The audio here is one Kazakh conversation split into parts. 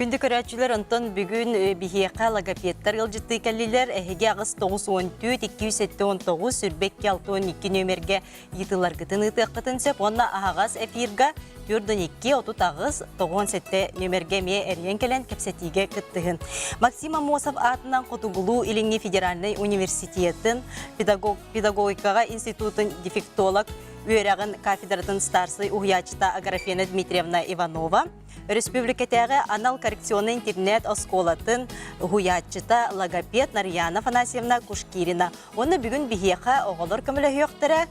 Күнді көрәтчілер ынтын бүгін бихеқа логопедтар ылжытты кәлілер әхеге ағыз 914-279 сүрбекке 612 нөмерге етілар күтін ұты қытынсеп, онна ағаз әфирға 4-2-30 ағыз 97 нөмерге ме әрген кәлін кәпсетіге күттігін. Максим Амосов атынан Қотугулу Иліңі Федеральный университетін педагогикаға институтын дефектолог Үйерағын кафедратын старсы Уғячыта Аграфена Дмитриевна Иванова, Республикатағы анал коррекционный интернет осколатын Уғячыта логопед Нарьяна Фанасьевна Кушкирина. Оны бүгін бігеқа оғылыр көмілі өқтірі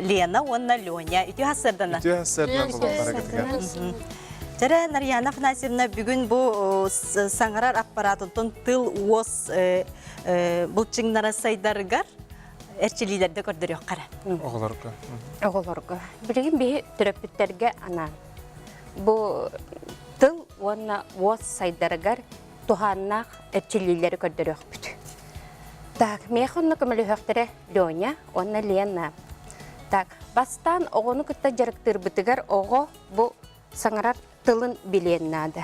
Лена, онна Леня. Үті ғасырдана? Үті ғасырдана болуқтары кетіген. Жәрі Нарьяна Фанасьевна бүгін бұл саңырар аппаратынтын тыл уос бұлчыңнара сайдарығар әрчелейлерді көрдір өқ қара. Оғыларға. Оғыларға. Білген бей түріпіттерге ана. Бұл тыл оны уос сайдарығар туғаннақ әрчелейлері көрдір өқ бүт. Так, мейхонны көмілі өқтірі Леня, оны Лена. Так, бастан оғыны күтті жарықтыр бұтығар оғы бұл саңырар тылын біленнады.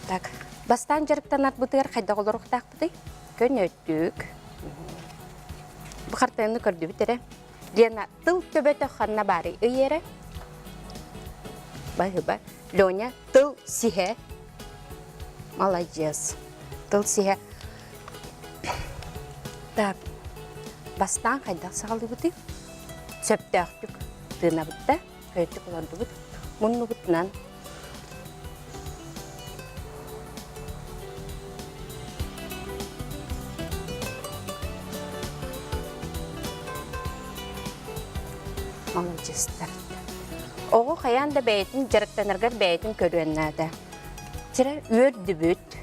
Так, бастан жарықтан ат бұтығар қайда қолыр ұқтақ бұты? Көн өттік. Бұқартайыны көрді бітірі. Лена тыл төбеті қанна бары үйері. Бай-бай. Леня тыл сихе. Молодец. Тыл сихе. Так, бастан қайдақ сағалды бұты? Сөпті ақтық. Тына бұтта. Көйті қоланды бұт. Мұнны бұтынан. Молодецтер. Оғы қаянда бәйтін, жарықтанырғар бәйтін көруеннады. Жыра өрді бүт.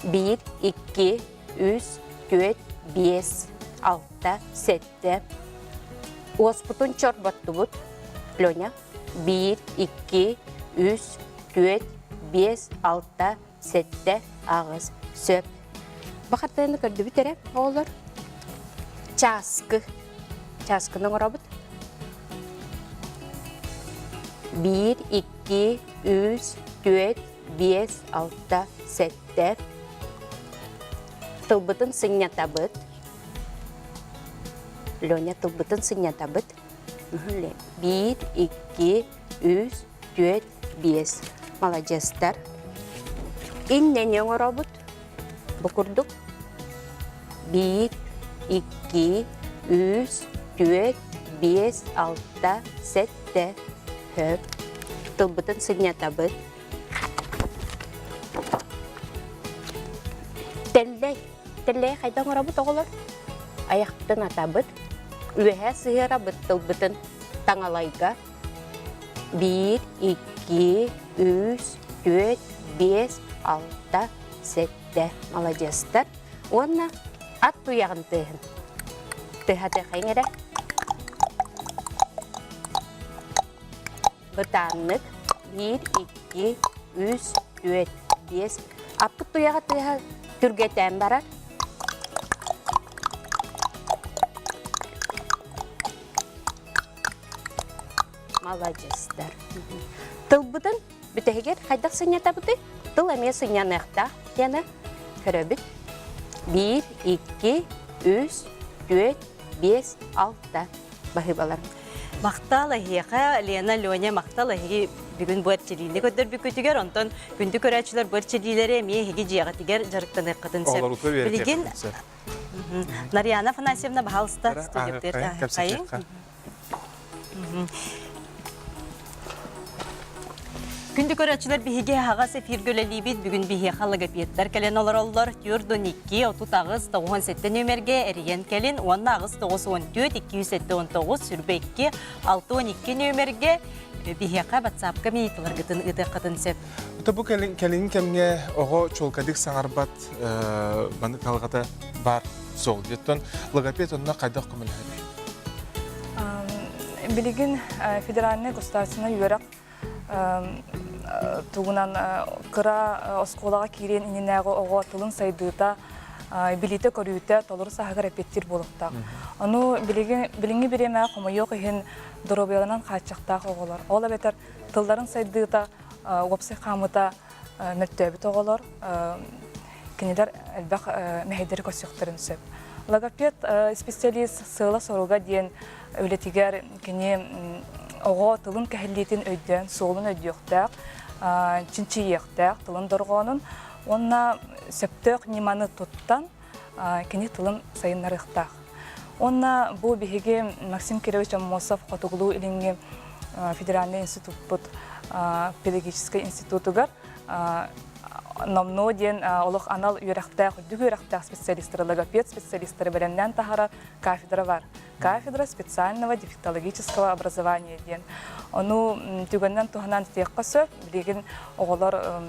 1, 2, 3, 4, 5, 6, 7. Оспутун чор батту бұт. Леня. 1, 2, 3, 4, 5, 6, 7, ағыз, сөп. Бақаттайыны көрді бүт әрі, оғылыр. Часкы. Часкының ұрабыт. 1, 2, 3, 4, 5, 6, 7. Тылбытын сыңнята бұт. Леня тылбытын сыңнята бұт. 1, 2, 3, 4, 5. Молодецтер. Инненен ұрабыт. Бұқырдық. 1, 2, 3, 4, 5, 6, 7, höp. Tılbıtın sığnata bıt. Telley qaydan ora bıt oğulur. Ayaqtın ata bıt. Ühe sığıra bıt tılbıtın taŋalayga. 1, 2, 3, 4, 5, 6, 7. Молодецтер. Онна at tuyağın tığın. Tığatı qayngere. Бытаннык 1, 2, 3, 4, 5. Аппы туяға тыға түргетен барар. Молодецтер. Тыл бұтын бүтігер қайдақ сыңята бұты? Тыл әме сыңянықта. Яны көрөбіт. 1, 2, 3, 4, 5, 6. Бағыбалар. Мақтал әйеға Лена Леня мақтал әйеге бүгін бұл әрчелейіне көдір бүкітігер, онтан күнді көрәтшілер бұл әрчелейлері әме әйеге жияға тігер жарықтан әрқатын сәп. Олар Білген Нарьяна Фанасьевна бағалыста студеттер. Күнді көрәтшілер бігі ағас әфир көлелейбет бүгін бігі логопедтар кәлен олар олар 4-2-30 ағыз 97 нөмерге әрген кәлен 10 ағыз 914-279 сүрбекке 6-12 нөмерге бігі WhatsApp-қа мейтілер ғытын ұты қытын сәп. Ұта бұл кәлін кәмге оғы чолкадық саңарбат баны қалғата бар сол. Еттен логопед онына қайдақ көмілі? Білген федеральный государственный үйерек тугунан кыра осколага кирен иненәгы ого тылын сайдыта билите көрүтә толор сахагар репетир болукта. Аны билинги биреме комойок ген доробеланан качакта оголар. Ола бетер тылдарын сайдыта уопсы хамыта мөртөбүт оголор кинилер элбах мехедер көсөктөрүн сөп. Логопед специалист сыла соруга диен өлетигер кини ого тылын кәһиллитин өйдөн, соолун өйдөктәк, чинчиектәк тылын доргонун, онна сөптөк ниманы туттан кини тылын сайыннарыктак. Онна бу биһиги Максим Кирович Аммосов Хотуглу илинги Федеральный институт педагогический институтугар номно ден олох анал үйрәктәк, дүг үйрәктәк специалисттары, логопед специалисттары беләннән тахара кафедра бар. Кафедра специального дефектологического образования ден. Ону түгәннән туһанан тиякка сөп, билеген оголар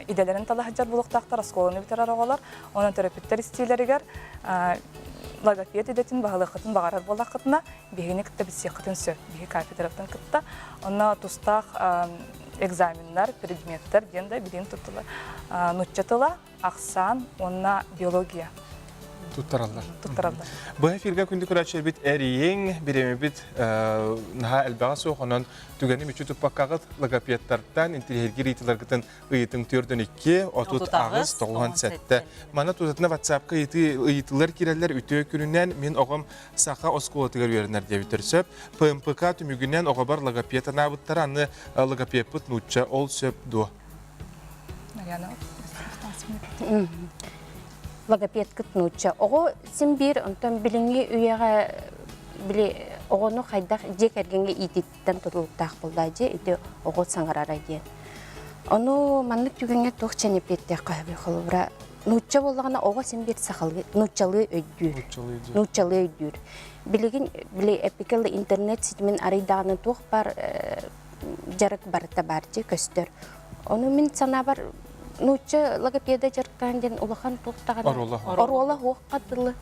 иделерин талаһаҗар булыктактар, осколаны битерәр оголар, онан терапевттер истиләргәр логопед идетин багылыкытын багарар болакытына бегенек табисекытын сөп, биги кафедратан кытта, онна тустак экзаменнар, предметтер денде билин тутула. Нутчатыла, аксан, онна биология. Туттараллар. Туттараллар. Бу эфирге күндү көрәчер бит эриең биреме бит наха элбага соохонон түгәни мичү туппаккагыт логопедтардан интеллигер итилергитен ыйтың 4-2 отут агыс 97. Мана тутатына WhatsApp-ка итилер кирәләр үтө күнүнән мен огым саха осколотыгар бернәр дип битерсәп, ПМПК түмүгүнән ого бар логопед анабыттар аны логопед нучча ол сөп ду. Логопед кытнуча. Ого син бир онтон билинги үйәгә биле огону хайдак жек эргенге ититтен тутулуктак булдажы ите ого саңарара диен. Ону маннык түгөнгө тохчаны петте кайбы холбра. Нучча болгона ого син бир сахалы нуччалы өйдүр. Нуччалы өйдүр. Билеген биле эпикал интернет ситмен арыдаганы тох бар жарык барта барчы көстөр. Ону мен сана бар нучча логопеда жаркан ден улахан тоқтаган орола хоққатылы.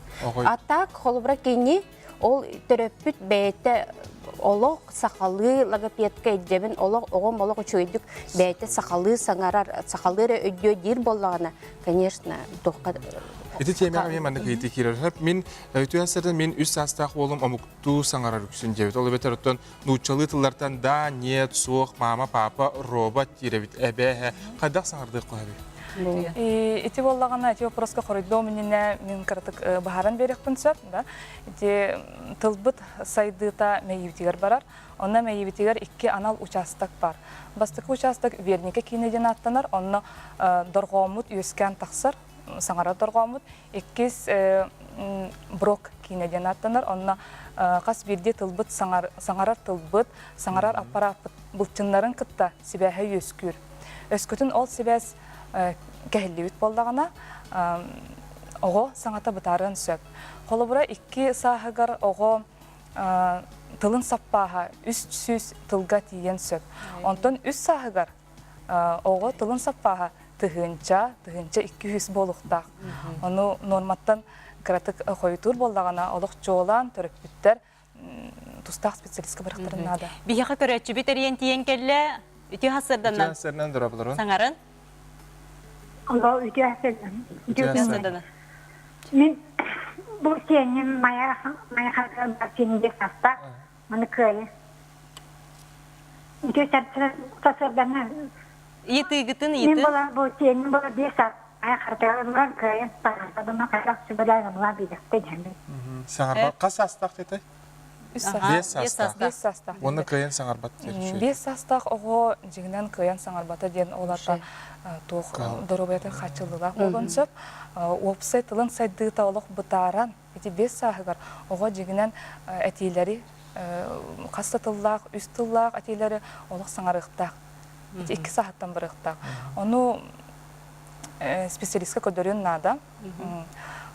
Атак холбра кени ол терапевт бейте олог сахалы логопедка идебен олог огон болог чөйдүк бейте сахалы саңарар сахалыры өйдө дир боллагана конечно тоққа. Эти темага мен мандык ити кирер. Мен өтөсөрдөн мен үс састак болум амукту саңарар үксүн жебет. Ол бетерден нуччалы тыллардан да нет суох мама папа робот тиребит эбе кайдак саңарды койбу. Ити боллагана эти вопроска коройдо менне мен картык бахаран берекпин сөп, да. Ити тылбыт сайдыта мейибитигер барар. Онна мейибитигер 2 анал участок бар. Бастыкы участок вернике кинеден аттанар, онна доргомут үскән таксыр саңара доргомут 2 брок кинеден аттанар, онна кас бирде тылбыт саңарар тылбыт, саңарар аппарат булчыннарын кытта сибәһе өскүр. Өскөтүн ол сибәс кәһиллибит болдагана ого саңата бытарын сөп. Холобура 2 сахагар ого тылын саппаха үс тылга тиен сөп. Онтон үс сахагар ого тылын саппаха тыгынча 200 болуктак. Ону норматтан кратык койтур болдагана олук жоолан төрөпүттер тустак специалистка барактарын нада. Бияка көрөчү битерен тиен келле үтү хасырданан. Үтө хасырдан дурабылар. Саңарын? Allah ütü hasırdan. Хасырданан. Min bu senin maya kadar bahçinde sasta. Onu köye. Ütü hasırdan. Итыгытын Min ити. bu senin bu bir sat. Maya kadar olan köye. Bana kadar sübüler var bir de canım. Саңарба кас састак тете? Бес састак. Оны кыйын саңарбат дер. Бес састак ого жигинен кыйын саңарбата ден олата тох доробета хачылдылак болгон сөп. Опсай тылын сайдыта олох бытаран. Эти бес сагар ого жигинен этилери кастатыллак, үстыллак этилери олох саңарыктак. Эти 2 сааттан бырыктак. Ону специалистка көдөрүн нада.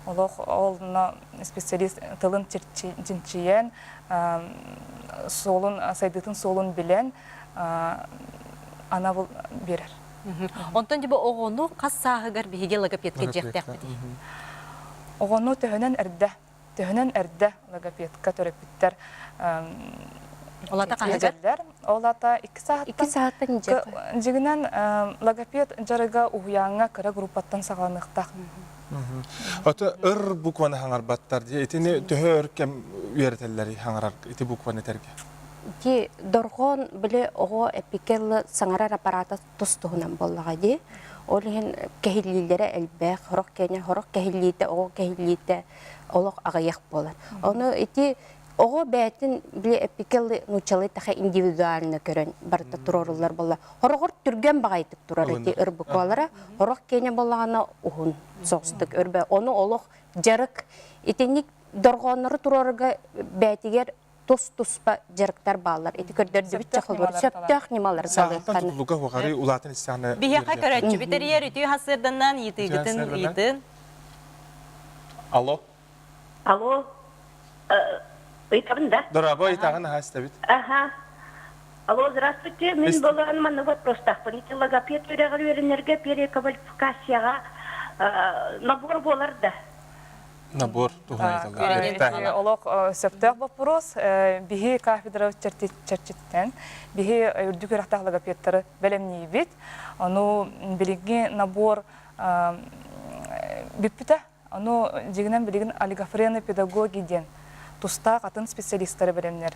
Олох олна специалист тылын чинчиен солун сайдытын солун билен ана бул берер. Онтон жибо огону кас сагыгар биге логопедке жектек бити. Огону төһөнөн эрдэ логопедка төрөпүттер. Олата кахагар. Олата 2 сааттан жек. Жигинен логопед жарыга уяңа кыра группаттан саганыкта. Ата ыр букваны хаңарбаттар ди. Этини төһөр кем үйрөтелләри хаңарар. Эти букваны терге. Ди доргон биле ого эпикеллы саңарар аппарата тустугунан боллага ди. Олин кехиллилере элбек, хорок кене, хорок кехиллите, ого кехиллите олок агаяк болар. Оны ити ого бәтин биле эпикеллы нучалы таха индивидуально көрөн барта турорулар болла. Хорогор түрген багайтык турар ити ырбыкалара, хорок кене боллагана ухун состык өрбө. Оны олок жарык итеник доргоннору турорга бәтигер тус-туспа жарыктар балар. Ити көрдөрдү бит чахылбыр. Сөптөх немалар Сағаттан салыктан. тұтылуға оғары ұлатын істіғаны... Бияқа көрәтші бітер үтүй хасырданнан етігітін етін. Алло? Алло, Итабында? Дорабо, итағын хаста бит. Ага. Алло, здравствуйте. Мен болған маны вопрос тақпын. Ити логопед өрегір өрінерге переквалификацияға набор болар да. Набор туғын Олох сөптөх вопрос. Бихи кафедра чертиттен, бихи үрдүк өрақтақ логопедтары бәлемней бит. Ону билиги набор биппіті. Ону дегенен билигин олигофренный педагогиден. Туста қатын специалисттары бәлемнер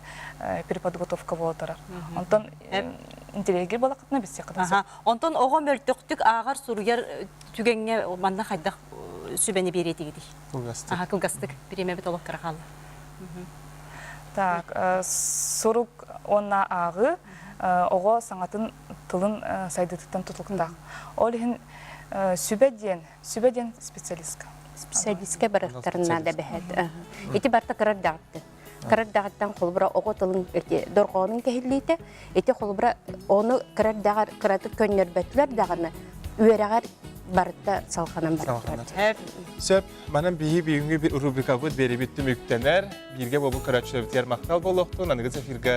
переподготовка болатырар. Онтан интеллигер балақытына бітсе қытасы. Онтон оғын мөлтіқтік ағар сұруяр түгенге манна қайдақ сүбәне береті еді. Кылгастык. Кылгастык береме бет олық қырақалы. Так, сорук онна ағы оға саңатын тылын сайдытыттан тұтылықтақ. Ол ехін сүбәден специалистка. Специалистке барықтарына да бәхет. Ити барта кырардағытты. Кырардағыттан қолбыра оғы тылын дорғанын кәхілейті. Ити қолбыра оны кырардағар кыраты көннер бәтілер дағаны үйерағар барытта салғанан барықтар. Сөп, манан бейінгі бір рубрика бұд бері бітті мүктенер. Бірге бұл күрәтші өбітер мақтал болуқтың, анығыз эфирге